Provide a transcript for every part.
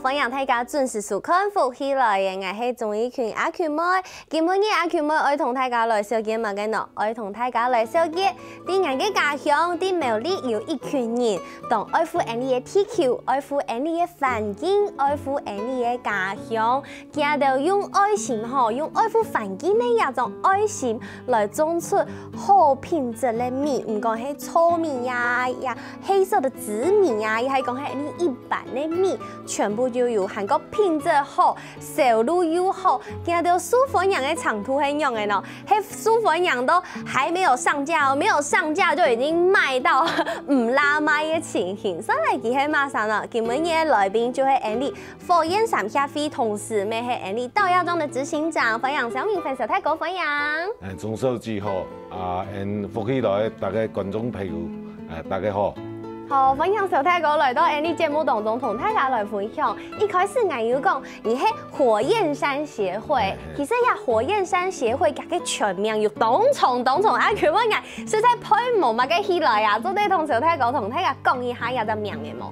欢迎大家准时收看福喜来嘅，我係综艺群阿權妹。今日阿權妹愛同大家來小結乜嘅呢？愛同大家來小結，啲人嘅家鄉，啲苗栗有一群人，同愛護人哋嘅地球，愛護人哋嘅環境，愛護人哋嘅家鄉，佢哋用愛心嗬，用愛護環境呢一種愛心來種出好品質嘅米，唔講係糙米呀，黑色的紫米呀，亦係講係一般嘅米，全部就有韓國品質好，收入又好，見到素粉羊嘅長途係用嘅咯，係素粉羊都還沒有上架，沒有上架就已經賣到唔拉賣嘅情形。所以佢係馬上啦，今日嘅來賓就係Andy火焰山協會同時，咪係Andy稻芽莊嘅執行長，歡迎小明分小太哥歡迎。中秋節好，福喜來大家觀眾朋友，大家好。好，歡迎小太哥來到Andy節目當中，同大家來分享。一開始我要講，你係火焰山協會，其實呀火焰山協會佢嘅全名有東重，啊佢問我實在配冇乜嘅起來啊，做啲同小太哥同大家講一下有隻名嘅冇？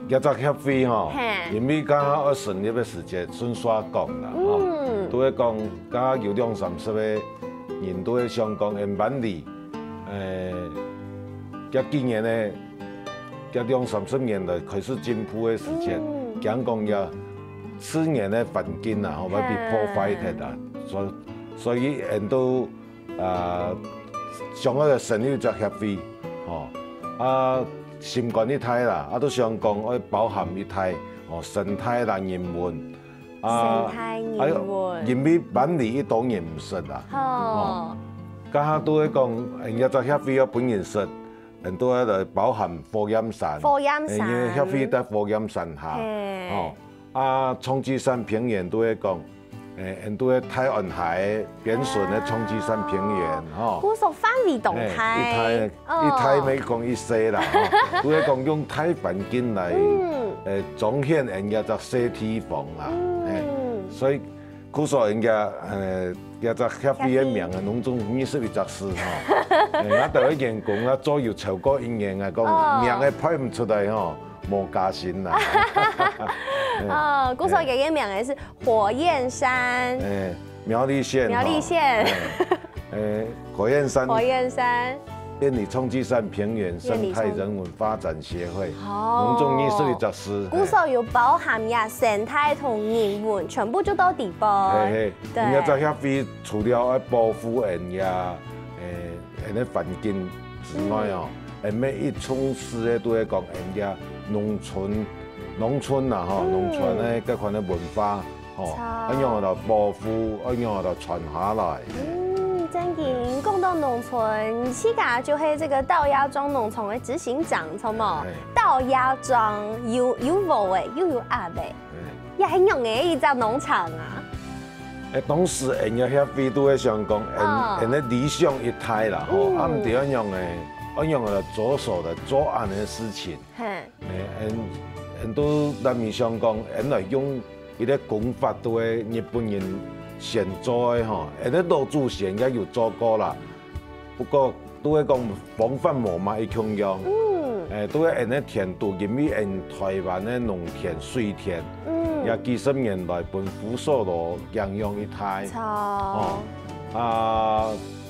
一隻協會吼，因為剛好順利嘅時節，順煞講啦，都係講剛好有230個人都係想講喺萬里，今年呢，230年來開始進步嘅時間，講講要4年嘅環境啊，會被破壞嘅啦，所以人都想要成立一個協會，心肝一體啦，都想講要包含一體，生態啦、人文，因為萬里一檔人唔識啦，家下都係講一個協會要本人識。人都喺度包含火焰山，因為協會喺火焰山下，蒼基山平原都係講，人都喺太安海邊順嘅蒼基山平原，古屬範圍動態，一態咪講一世啦，都係講用太環境嚟彰顯人家個小地方啦，所以古屬人家一隻協會嘅名啊，攏總21隻詩我第一件講啊，左右超過1年啊，講名嘅派唔出來吼，冇加薪啦。古所嘅名嘅是火焰山。苗栗縣。苗栗縣。火焰山。火焰山。遍里蒼基山平原生態人文發展協會，攏總21隻詩。古所有包含呀生態同人文，全部做到地步。人家個協會除了要保護人呀。人嘅環境之外哦，每一從事咧都係講人家農村啊吼，農村咧嗰款嘅文化吼，一樣嚟保護，一樣嚟傳下來。真嘅，講到農村，而家就係這個稻芽莊農場嘅執行長，錯冇？稻芽莊有無誒，又有阿伯，也係用嘅一隻農場啊。當時人家協會都係想講，人嘅理想一體啦，吼，唔對一樣嚟着手嚟做案嘅事情，人都難免想講，人嚟用一啲功法都係日本人先做嘅吼，人哋老祖先也有做過啦，不過都係講方法無嘛一樣樣，都係人哋田度，因為人台灣嘅農田水田。也幾十年來，本府所羅樣樣一體，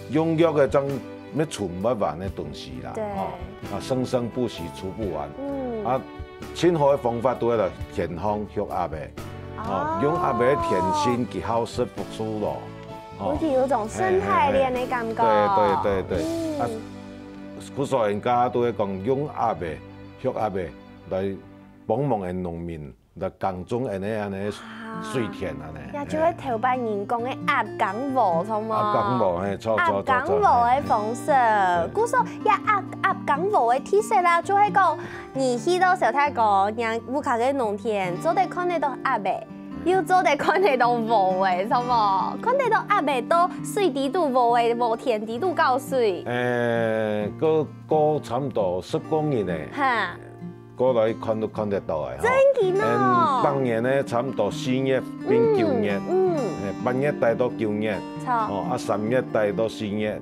用藥嘅種咩存不完嘅東西啦，生生不息，儲不完。凊好嘅方法都係嚟田方學阿伯，用阿伯嘅田心結合式復甦咯。好似有種生態鏈嘅感覺。對。古所人家都係講用阿伯學阿伯嚟幫忙嘅農民。就耕種安尼水田安尼，也就係頭擺人工嘅壓崗禾，錯冇？壓崗禾，錯。壓崗禾嘅方式，古說也壓崗禾嘅體式啦，就係講，你去到小泰國，人烏卡嘅農田，做得看得到阿伯，又做得看得到无诶，是无？看得到阿袂到水滴度无诶，无田滴度够水。过差不多10公里呢。哈。过来看得到诶。真紧哦。当年呢，差不多4月变9月。8月带到9月。哦，3月带到4月。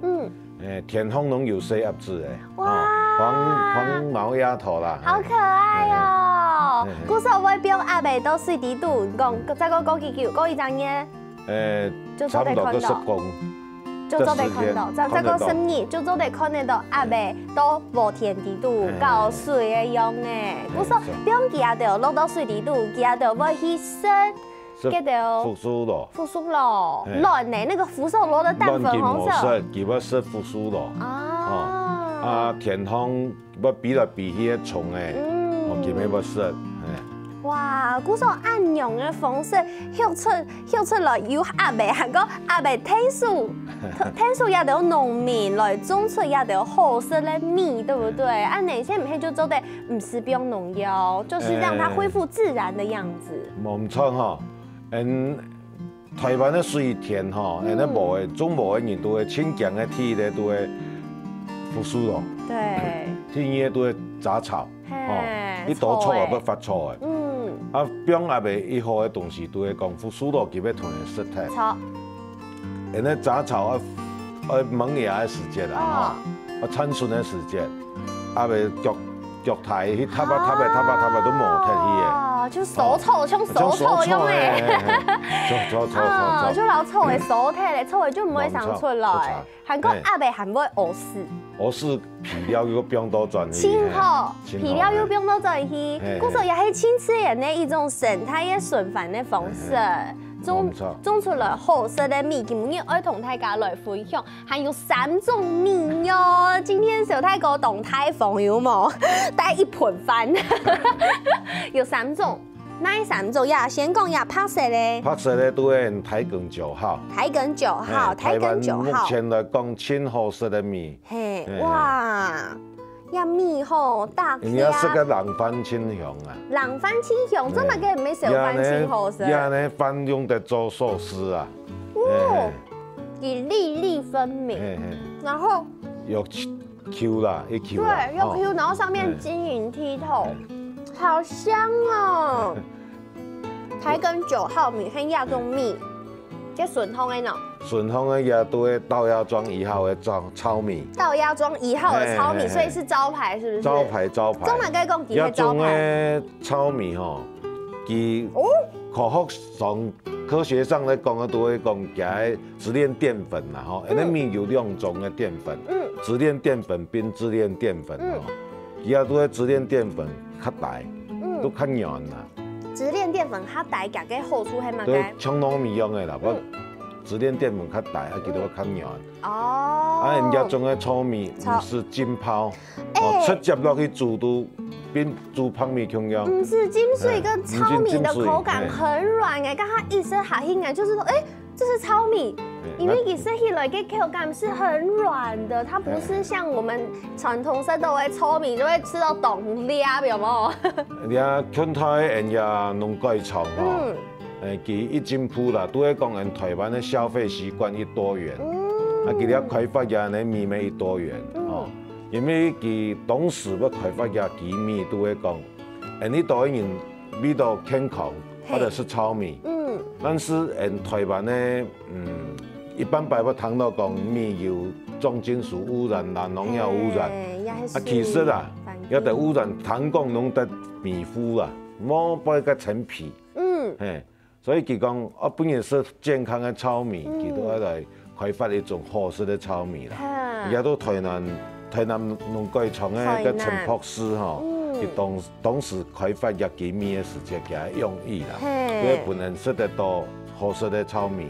天空拢有细叶子诶。哇。黄毛丫头啦。好可爱哦。古时候我标阿袂到水滴度，再讲几句，讲一张耶。差不多都10公。就做得看到，再讲10日，就做得看得到阿袂到无田滴度够水的样诶。古时候不用记啊，着落到水滴度，记啊着要去生。叫做复苏螺，复苏螺，卵呢？那个福寿螺的蛋粉红色，叫要说复苏螺。田丰要比来比去的虫诶，叫要说。哇，古时候按用的方式，秀出来有阿伯，还个阿伯天数也得农民来种出也得好色的米，对不对？按哪些唔系就做得唔是不用农药，就是让它恢复自然的样子。冇错哈。台湾的水田吼，无的种无的人都会清强的体力都会复苏咯。对。天野都会杂草，你多草也要发草的。表阿袂一好的东西都会讲复苏咯，就要团的实体。错。杂草萌芽的时节啦，产笋的时节，阿袂脚台去踏都磨脱去的。就手臭，像手臭用诶，就老臭的手体咧，臭的就唔会生出来。韩国阿伯还会饿死，饿死皮料又不用多转去，清好，皮料又不用多转去。古时候也系青吃人的一种生态的顺繁的方式。种出来好色的米，今日爱同大家来分享，还有3种米哟。今天小泰哥动态风有冇？带一盆饭，有3种，哪3种呀？先讲呀，拍摄咧。拍摄咧都系台梗9号。台梗9号，台湾目前来讲，清好色的米。嘿，哇！呀米吼大颗啊！人家是个人番青香啊。人番青香，这么个没小番青好食。呀呢番用的做寿司啊。哦，也粒粒分明。然后有 Q 啦，一 Q。对，有 Q， 然后上面晶莹剔透，好香哦。台梗9号米和亚中米，这顺通的呢。顺丰的也都会稻芽庄1号的糙米，稻芽庄1号的糙米，所以是招牌，是不是？招牌。中哪该讲几个招牌？的糙米吼，其科学上来讲都会讲加直链淀粉啦吼，那米有2种的淀粉，直链淀粉、并直链淀粉吼，其他都会直链淀粉较大，都较软啦。直链淀粉较大，加个好处系嘛？对，冲糯米用的啦，直链淀粉较大，其实较软。哦。人家种的糙米不是浸泡，直接落去煮都变煮泡米同样。不是浸水跟糙米的口感很软哎，刚刚一声下去哎，就是说这是糙米，因为一声起来的口感是很软的，它不是像我们传统式都会糙米就会吃到冻裂，有冇？人家昆台人家农改厂哈。其一进步啦，都会讲人台湾的消费习惯一多元，其了开发也呢米米一多元哦，因为其当时要开发也其米都会讲，你多人味道健康或者是糙米，但是台湾呢，一般白不谈到讲米有重金属污染啦、农药污染，其实啦，也得污染糖讲拢得米糊啦，莫不个陈皮，所以佢讲，本来是健康的糙米，佢都喺来开发一种好食的糙米啦。而家都台南农改厂的个陈博士吼，佢当时开发一几米的时间，佢用意啦，佢本人识得到。好食的糙米，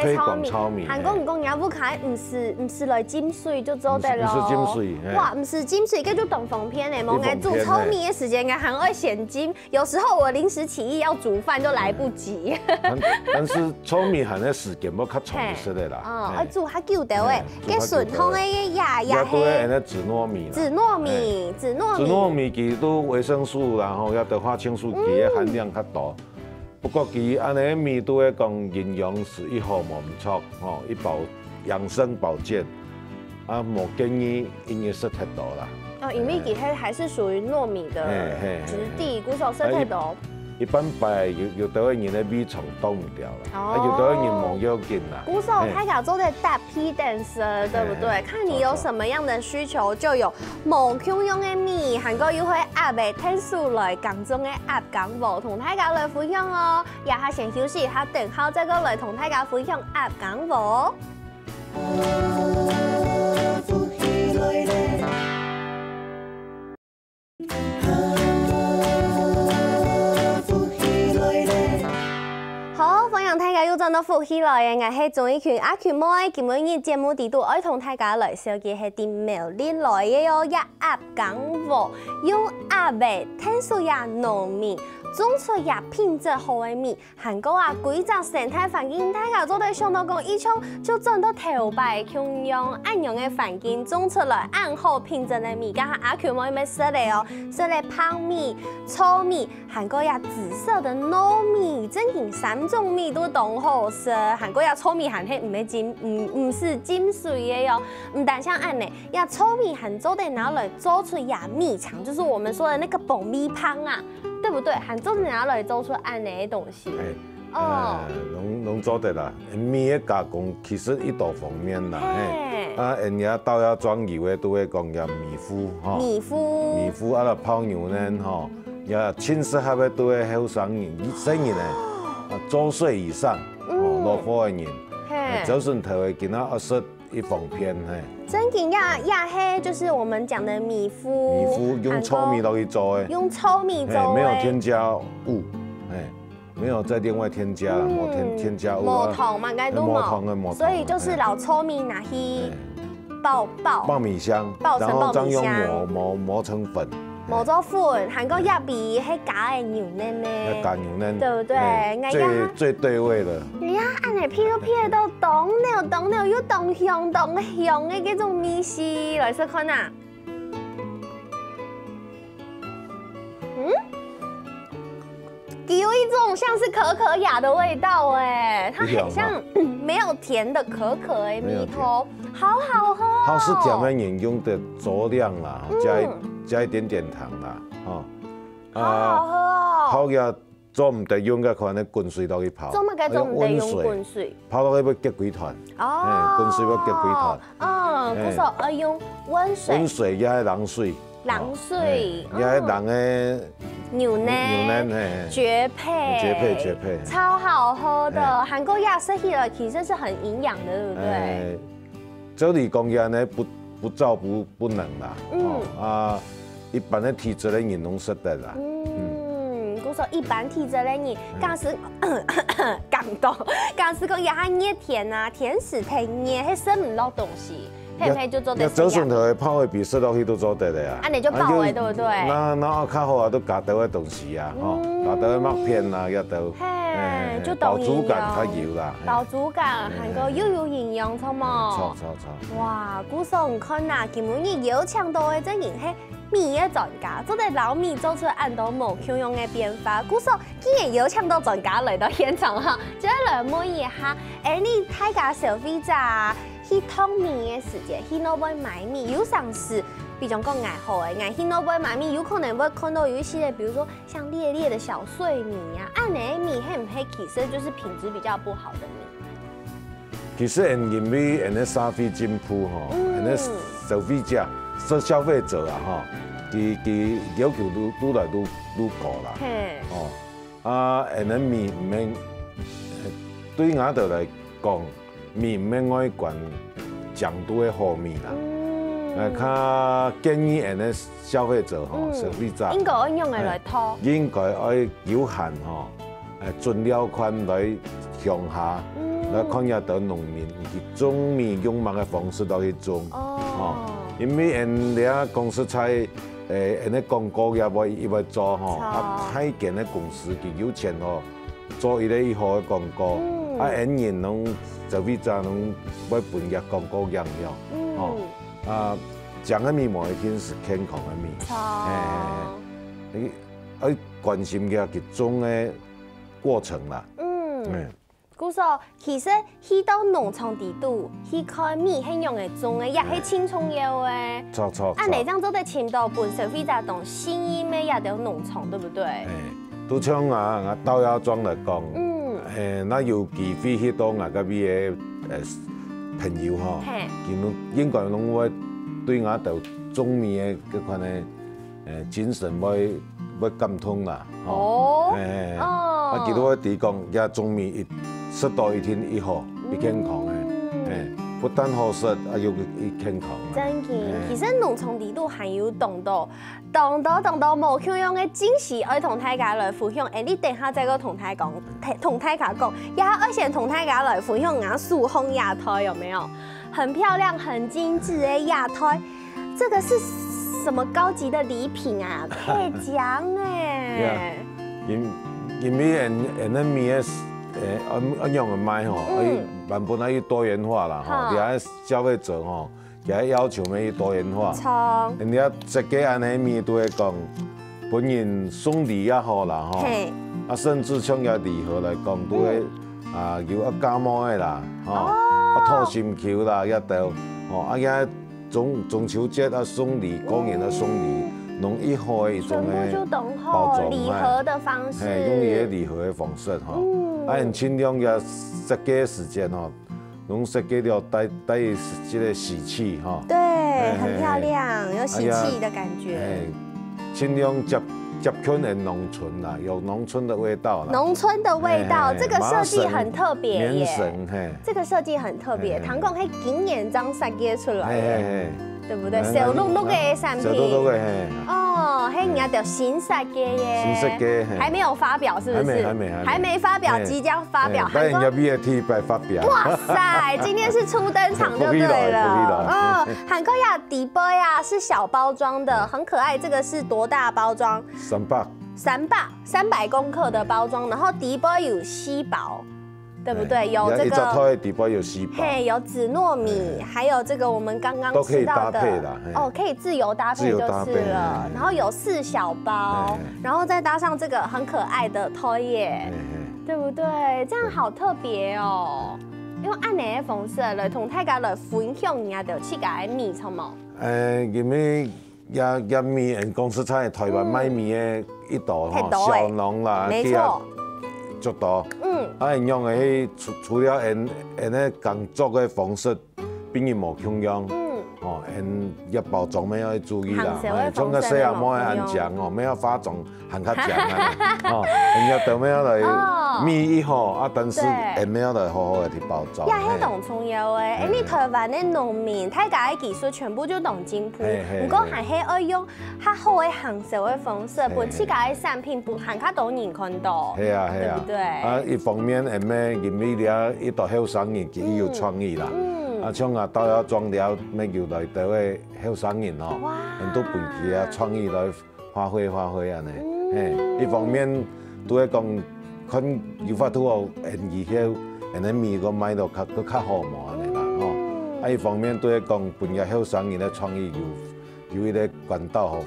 推广糙米。韩国唔讲也不开，唔是来浸水就做得咯。不是浸水，哇，唔是浸水，这就等风片嘞。我爱煮糙米的时间，我还会现金。有时候我临时起意要煮饭都来不及。但是糙米含的时间要较长些的啦。要煮较久的诶，跟顺通的呀。都会那紫糯米。紫糯米其实都维生素，然后要得花青素，其的含量较大。不过其安尼面对讲营养是一毫无唔错，一保养生保健，无建议因为食太多啦。哦，因为其实还是属于糯米的质地，鼓手食太多。一般白有多人的米虫挡唔掉啦，有多人冇要紧啦。鼓手太搞做的搭 P dancer 对不对？看你有什么样的需求，就有无共用的米，韩国又会压的天数来讲中的压讲无，同大家来分享哦。也下先休息，下等好再过来同大家分享压讲无。大家又轉到福喜來嘅，我係綜藝圈阿權妹。今日嘅節目地度愛同大家來紹介係啲苗栗來嘅喲，一鴨港貨，用鴨味天數也糯米，種出也品質好嘅米。韓國規則生態環境，大家做對相當講，以前就轉到頭擺共用按樣嘅環境種出來按好品質嘅米。剛才阿權妹咪說嚟哦，說嚟胖米、糙米，韓國也紫色的糯米，真經3種米都懂好食。韓國也糙米還係唔是精髓嘅喲，唔但像按呢，也糙米還做得拿來做出也米腸，就是我們說的那個爆米香啊，對不對？還做得拿來做出按呢東西。拢做得啦，米嘅加工其實一大方面啦，人家豆芽裝油嘅都會講有米糊，米糊啊，泡牛奶也輕適合嘅都會後生人，2歲以上，落伙嘅人，就算頭嘅見到20一方片，真嘅呀嘿，就是我們講的米糊，用糙米落去做嘅，用糙米做，沒有添加物，沒有再另外添加啦，冇添加物，冇糖嘛，該都冇，所以就是老糙米拿去爆米香，然後再用磨成粉。磨咗粉，韓國入邊係假嘅牛奶呢，假牛奶，對不對？最對味的。你呀，按嚟撇都撇到凍了又凍香嘅嗰種米絲，來試看啊！有一種像是可可亞的味道哎，它很像沒有甜的可可哎，米頭好好喝哦。它是甜的飲用的佐料啦，加一點點糖啦，好好喝哦。泡嘅做唔得用嘅，可能滾水落去泡。做乜嘅做唔得用滾水？泡落去要結幾團。滾水要結幾團。嗰時候要用溫水。溫水也係冷水。冷水，也係冷嘅牛奶，絕配，超好喝的。韓國亞式起來其實是很營養的，對不對？這裡講嘅呢不燥不冷啦，一般的體質的人攏食得啦。我說一般體質的人，假使感動，假使講也係熱甜啊，甜食太熱，係食唔落東西。配就做得。就算頭泡的比食落去都做得的啊。你就爆的對不對？那較好啊，都加到嘅東西啊，加到嘅麥片啊，也都。就飽足感較有啦。飽足感，韓國又有營養，錯冇？錯。哇，鼓手唔看呐，今日你有搶到嘅真係係米嘅專家，做得老米做出按到無共用嘅變化。鼓手竟然有搶到專家嚟到現場哈，就來問一下，你大家消費者去淘米嘅時節，去那邊買米有上市，比如講愛好誒，去那邊買米有可能會看到有一些，比如說像烈的小碎米啊，按呢米係唔係其實就是品質比較不好的米？其實因為人哋消費進步吼，人哋消費者啊吼，佢要求愈來愈高啦。人哋米唔免對我哋來講。米唔免愛揀強度的好米啦，較建議人的消費者消費者應該按用嘅來淘，應該愛有限盡量款來鄉下，來看下到農民以種米用乜嘅方式落去種，因為人哋公司菜人哋廣告也會做太見嘅公司佢有錢做一好嘅廣告，人攏。消費者攏要分業廣告樣樣，講嘅米冇一定是健康嘅米，你愛關心嘅佢種嘅过程啦。古说其实去到农场地度，去看米很用的种的，也是青葱油的。错。按你这样做的青岛本身非常懂新义美也有农场，对不对？都像豆芽庄来讲，那尤其非去到甲米的朋友吼，佢们应该拢会对豆种米的嗰款的精神要感通啦。其实我哋讲，也种米适度一天一好，一健康的，不但好食，又健康。真嘅，其实农场地度还有动到无像样的惊喜，爱同大家来分享。你等下再个同大家讲，也爱先同大家来分享俺树红亚胎有没有？很漂亮、很精致的亚胎，这个是什么高级的礼品啊？配奖哎！因为那米的按样的卖吼，版本要多元化啦吼，而且消费者吼，也要求要多元化。人家设计安尼米都会讲，本人送礼也好啦吼，甚至像个礼盒来讲，都会有加毛的啦，套心球啦，也都也中秋节送礼，过年送礼。弄一盒的一种包装，礼盒的方式，用伊个礼盒的方式哈，尽量也设计的时间吼，拢设计了带这个喜气哈，对，很漂亮，有喜气的感觉，尽量接近的农村啦，有农村的味道啦，农村的味道，这个设计很特别耶，这个设计很特别，唐讲迄经验章设计出来的。对不对？小鹿鹿的产品，哦，嘿，人家叫新设计耶，新设计还没有发表是不是？还没发表，即将发表。但人家 BAT 来发表。哇塞，今天是初登场就对了。韩国呀，底杯呀是小包装的，很可爱。这个是多大包装？300公克的包装，然后底杯有稀薄。对不对？有这个底部有稀薄，有紫糯米，还有这个我们刚刚吃到的可以自由搭配就是了。然后有4小包，然后再搭上这个很可爱的托叶，对不对？这样好特别哦。因为按你的方式来同大家来分享一下，就去个米错冇？因为也米公司在台湾卖米的一道小农啦，没错。足多，用的除了那工作的方式，变伊无共样，也包装要注意啦，像个细阿妹安酱要化妆含较酱啊，人家都要来米一好，但是要来好好的去包装。也是懂重要的，你台湾的农民，大家的技术全部就懂精铺，不过还是要用较好的行销的方式，把自家的产品不含较多人看到，对不对？一方面因为了一道后生人佢有创意啦。像豆芽庄了，要由来台的后生人很多本地创意来发挥安尼。一方面都係講，看有法度以後，米個賣到較好嘛安尼啦一方面都係講本地後生人的創意有一個管道好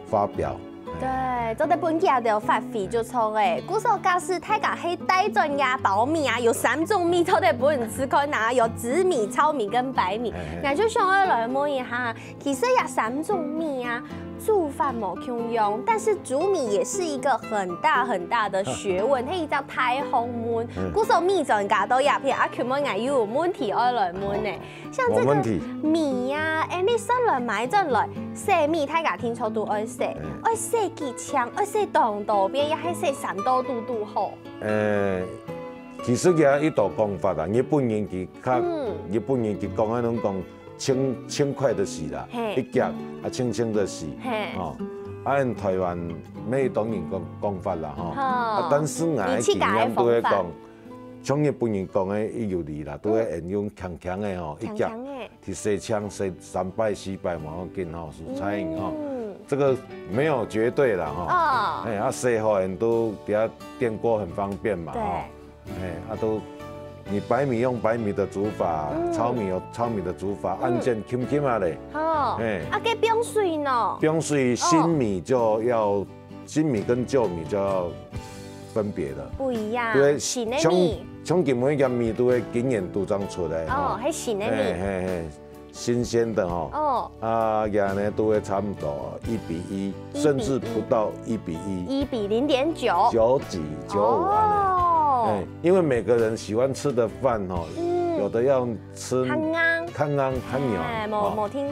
發表。对，做在本地也要发挥就错诶。古时候假使大家黑带转呀苞米有3种米都在本地吃可拿，有紫米、糙米跟白米。那就想要来摸一下，其实也3种米煮饭冇共用，但是煮米也是一个很大的学问，迄叫太空门。古时候米专家都也譬如们也有问题要来问呢，像这个米你生来买进来，洗米大家听说都爱洗，爱洗几枪，爱洗长度边，也还洗3度度好。其实也一道讲法啦，日本人佢讲那种讲。轻快的洗啦，一夹轻轻的洗，按台湾每当然讲法啦，但是我经验都会讲，像日本人讲的伊有理啦，都会用强的一夹，去洗枪洗3摆4摆嘛，更好蔬菜这个没有绝对啦洗好人都底下电锅很方便嘛，都。你白米用白米的煮法，糙米有糙米的煮法，按键轻嘞。给冰水呢？冰水新米跟旧米就要分别的，不一样。对，新的米，像今每件米都会今年都长出来。哦，还新的米。嘿，新鲜的哈。哦。啊，也呢都会差不多1:1，甚至不到1:1。1比0.9。9几95啊。哎，因为每个人喜欢吃的饭哈，有的要吃看牛，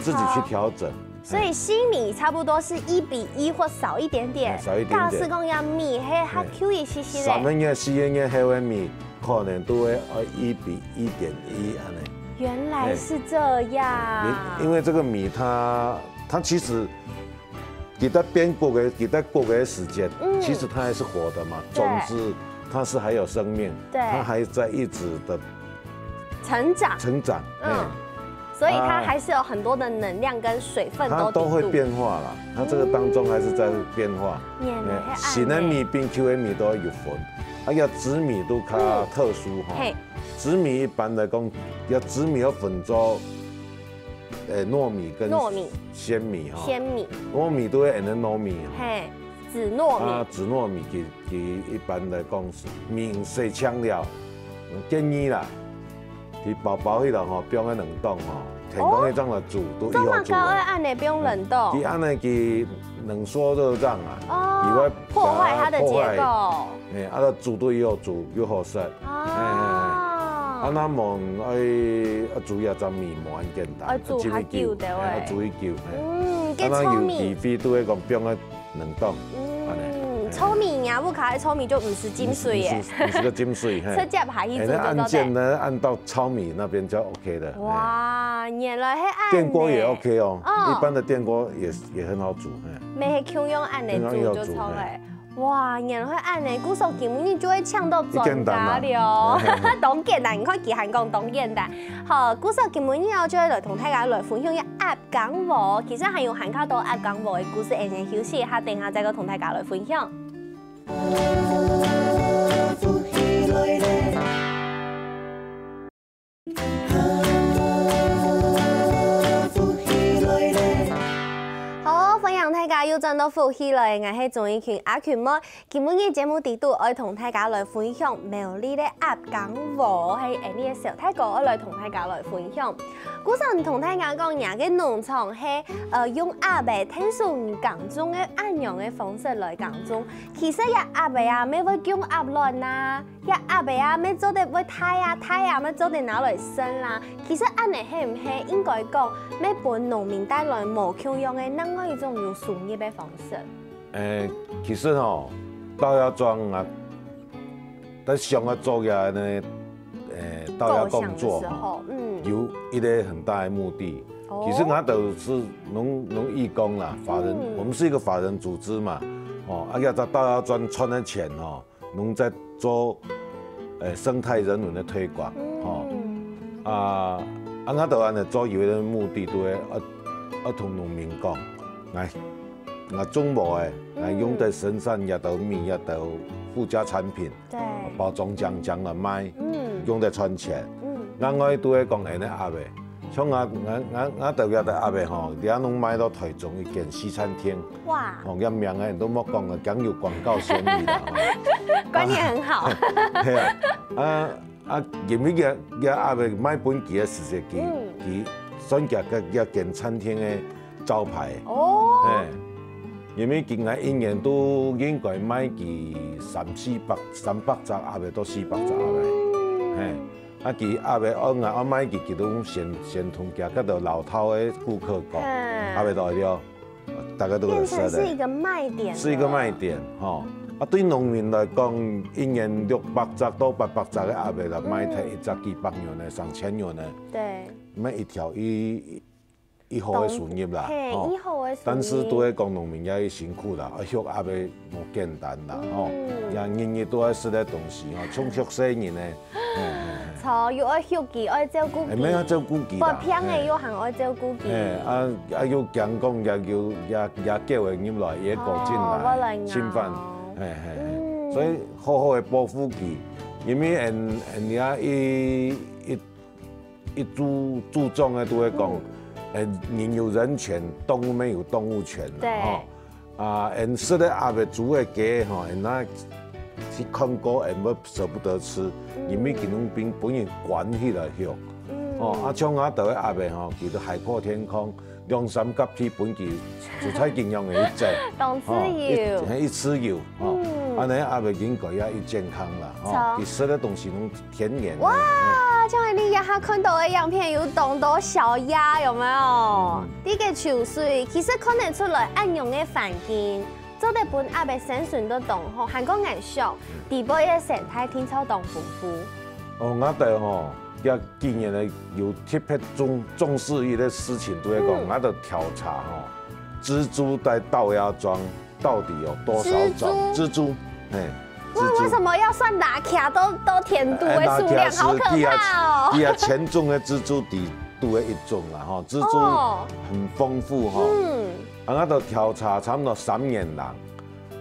自己去调整。所以新米差不多是1:1或少一点点。少一点点。假使讲要米还较 Q 一些些。3分月、4分月黑碗米可能都会1:1.1安尼。原来是这样。因为这个米它其实给它变过个时间，其实它还是活的嘛，种子它是还有生命，它还在一直的成长。所以它还是有很多的能量跟水分都会变化啦，它这个当中还是在变化。新的米、变 Q 的米都有分，要紫米都较特殊哈。紫米一般来讲，要紫米要分做糯米跟鲜米哈。糯米都会用的糯米哈。紫糯米。紫糯米其一般来讲是面细香料，建议啦。佢薄薄迄度吼，不用冷冻吼，天公迄种来煮都以后煮。这么高要按呢，不用冷冻。佢按呢，佢冷缩热胀啊，哦，破坏它的结构。啊，煮都以后煮又好食。啊，那么煮一阵面冇咁简单，煮下久的喂。煮一久。跟糙米。肥都会讲不用冷冻。糙米呀，不卡糙米就50斤水耶，50个斤水。车架排一组就按键呢，按到糙米那边就 OK 的。哇，原来还按。电锅也 OK 哦，一般的电锅也很好煮。没去用按的煮就超嘞。哇，原来会按呢，鼓手根本就会呛到专家了。当简单，你看其他讲当简单。好，鼓手根本要就会来同大家来分享一鸭港舞，其實還有含較多鴨港舞嘅故事，先休息一下，等下再個同大家來分享。好，歡迎大家又轉到福喜來，我係綜藝群阿權妹。今日嘅節目地度，我同大家來分享美麗嘅鴨港舞，係呢個小泰哥我來同大家來分享。古時同大家講，人嘅農場係用鴨嘅天數耕種嘅按樣嘅方式來耕種。其實一鴨嘅啊，咩會叫鴨卵啊？一鴨嘅啊，咩做得會太啊，咩做得拿來生啦？其實按呢係唔係應該講，咩幫農民帶來無窮樣嘅另外一種有收入嘅方式？其實吼，稻芽莊啊，在上個作業呢，稻芽工作有一個很大的目的。其實我都是農義工啦，法人，我們是一個法人組織嘛，要在稻芽莊賺的錢農在做生態人文的推廣，我都按做有的目的都會同農民講，我種無的，我用在身上也都米也都附加產品，包裝獎來賣，用在賺錢。我都會講安尼鴨嘅，像我豆芽的鴨嘅吼，而家攏賣到台中一間西餐廳，哇，一名嘅人都冇講嘅，講有廣告嫌疑啦。觀念很好。係因為個鴨嘅賣本期嘅時期，佢選擇個一間餐廳嘅招牌。哦。因為佢我一年都應該賣佢300-400隻鴨嘅，都400隻鴨嘅。佢鴨嘅我買佢都先同夾嗰度老頭嘅顧客講，鴨嘅材料大家都會識的。變成是一個賣點。是一個賣點，對農民來講，一年600隻到800隻嘅鴨嘅嚟賣，睇一隻幾百元嘅，3000元嘅。對。買一條一號嘅收入啦，但是都係講農民也辛苦啦，學鴨嘅冇簡單啦，人日都係食啲東西，從學生人咧。錯，要愛休記，愛照顧佢。係咩啊？照顧佢。不偏嘅要行愛照顧佢。要強講，也叫人入來，也過進來，侵犯，所以好好嘅保護佢，因為人家一注重嘅都會講。人有人權，動物們有動物權啦，人食的鴨嘅煮嘅雞，人那去看过，因要舍不得吃，因为其中边本人管起来肉。哦，像我倒咧鸭的吼，叫做海阔天空，两三甲起本期蔬菜营养的一只，懂吃油，一吃油，哦，安尼鸭的应该也一健康啦，其实的东西拢天然。哇，像你亚哈看到的样片有懂多小鸭有没有？呢个潮水其实看得出来按用的环境。做得本鸭的生存都动吼，韩国艺术，地波的生态天超动丰富。哦，我哋吼，也今年呢有特别重视一个事情，都在讲，我哋调查吼，蜘蛛在稻芽庄到底有多少种蜘蛛？哎，为什么要算哪卡都填度的数量？好可怕哦！伊啊，前种的蜘蛛底度的一种啦，吼，蜘蛛很丰富吼。我哋调查差不多3年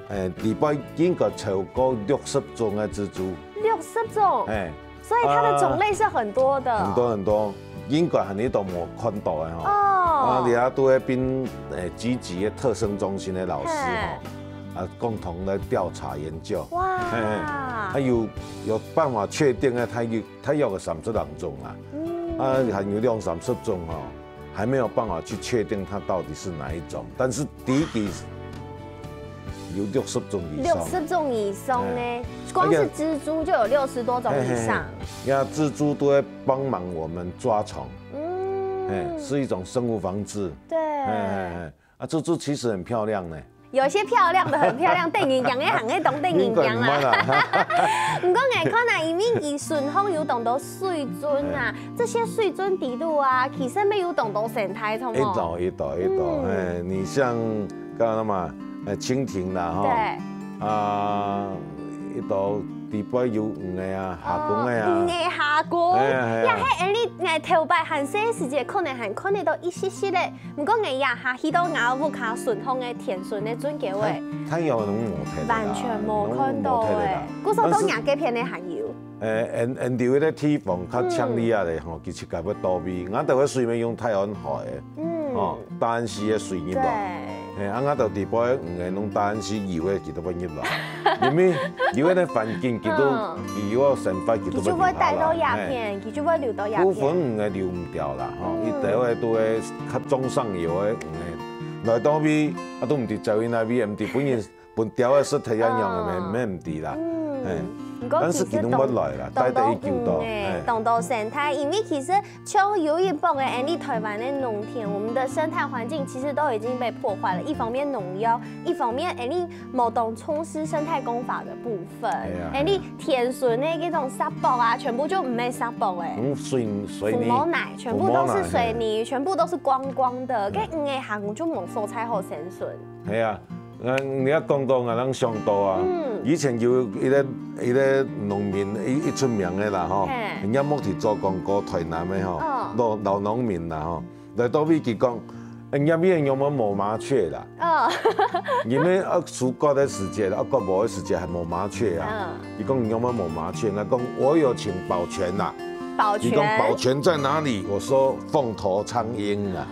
人，地波应该超过60种的蜘蛛。60种？所以它的种类是很多的。很多，应该係你都冇看到的吼。哦。你啊，都喺邊积極的特生中心的老師吼，共同來調查研究。哇。他有辦法確定呢，他有個32種啦。還有2-30種吼，還沒有辦法去確定它到底是哪一種，但是第一個有60種以上。60種以上呢？光是蜘蛛就有60多種以上。蜘蛛都會幫忙我們抓蟲，是一種生物防治。對。蜘蛛其實很漂亮呢。有些漂亮的很漂亮，電影樣嘅行嘅懂電影樣啦。唔過眼看啊，因為伊順風有懂到水準啊，這些水準底度啊，其實沒有懂到生態同哦。一道，你像剛剛嘛，蜻蜓啦，哈，一道地波有魚嘅啊，蝦公嘅啊，魚嘅蝦公，也係你眼頭擺韓式時節可能係看得到一絲絲咧，唔過眼呀下去到咬烏卡順風嘅甜順嘅準嘅位，睇有攏冇睇，完全冇看到誒，嗰首都廿幾片嘅含有。沿着迄個鐵縫較搶利啊咧吼，其實佢要倒味，我哋個水面用太陽海嘅，哦，大安溪嘅水入來。我就地波魚嘅攏大安溪油嘅，佢都要入來，因為油嘅環境佢都油嘅生發佢都要入來。佢就會帶到鴉片，佢就會流到鴉片。部分魚嘅流唔掉啦，吼，伊第個都係較中上游嘅魚嘅，來到尾都唔佇就因那邊，唔佇本人本條嘅實體一樣嘅咩唔佇啦，但是其實都來啦，帶得一嚿多。懂到生態，因為其實像有一部嘅你台灣的農田，我們的生態環境其實都已經被破壞了。一方面農藥，一方面你冇懂從事生態工法的部分，你田順的嗰種沙漠啊，全部就唔係沙漠誒，水泥，全部都是水泥，全部都是光光的，跟魚嘅下就冇蔬菜好生存。係啊。你一講到我咱上島啊，以前有一個農民一出名嘅啦吼，人家目前做廣告台南嘅吼，老農民啦吼，來到尾佢講，人家邊有冇冇麻雀啦？因為暑假的時節，國無的時節係冇麻雀啊。佢講有冇冇麻雀？我講我有請保全啦。保全？佢講保全在哪裡？我說鳳頭蒼鷹啊。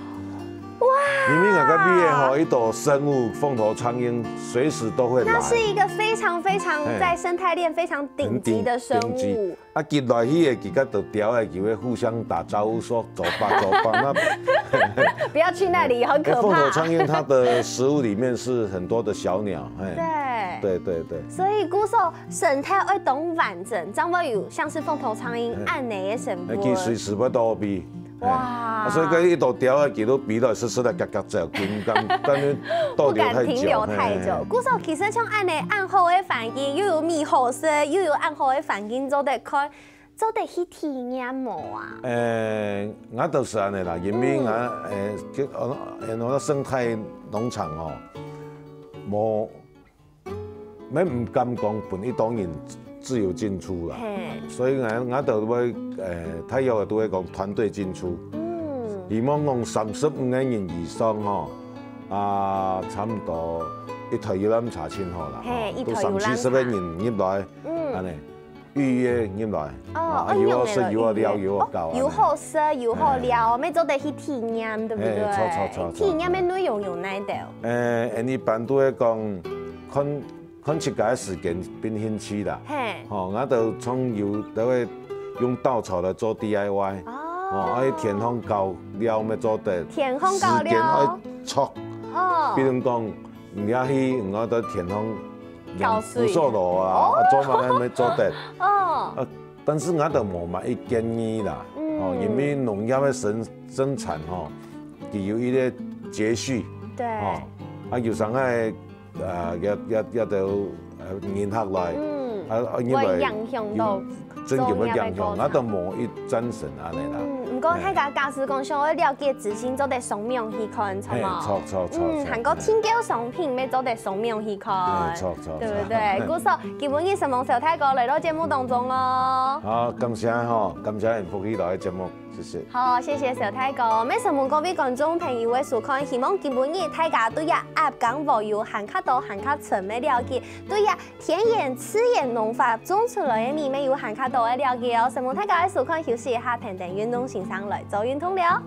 哇！因為那個邊吼一朵生物鳳頭蒼鷹隨時都會來。它是一個非常在生態鏈非常頂級的生物。啊，進來去嘅幾個就叼嘅，就會互相打招呼，說走吧走吧。那不要去那裡，很可怕。鳳頭蒼鷹它的食物裡面是很多的小鳥，對。所以古時候生態會懂完整，張會有像是鳳頭蒼鷹按內嘅成分。佢隨時要倒閉。哇！所以佢一度掉嘅，佢都鼻到濕濕的，夾夾走，不敢停留太久。古時候其實像按呢暗號嘅環境，又有密後色，又有暗號嘅環境，做得看，做得去體驗冇啊？我就是安尼啦，因為我生態農場哦，冇咩唔敢講本一當然自由進出啦，所以我就會體育都會講團隊進出。希望講35個人以上吼，差唔多一台遊覽車先好啦，都30-40個人入來，安尼預約入來，有好食有好料有好搞，有好食有好料，咪做得去體驗，對不對？錯。體驗的內容有哪啲？一般都會講看。看7个时间变兴趣啦。嘿，哦，我就从油都会用稻草来做 DIY。哦，爱田方高了要做得，田方高了，时间爱错。哦，比如讲，唔去我到田方搞水扶手路啊，做嘛要做得。哦，但是我就无嘛一建议啦。哦，因为农业的生产吼，具有一个节序。对。哦，有时候也都研学来。因为影響到真叫乜影響？我都無一真神安尼啦。唔過大家假使講想要了解自身做得雙面去看，錯嘛？錯。韓國天橋商品要做得雙面去看，錯，對不對？故說基本嘅什麼小泰哥嚟到節目當中哦。好，感謝吼，感謝福喜來嘅節目，謝謝。好，謝謝小泰哥。咩什麼各位觀眾朋友嘅收看，希望基本嘅大家對呀鴨港保有韓卡多韓卡層嘅了解，對呀田園次園農法種出來嘅米咩有韓卡多嘅了解哦。什麼大家嘅收看休息一下，平定運動線上來做運動了。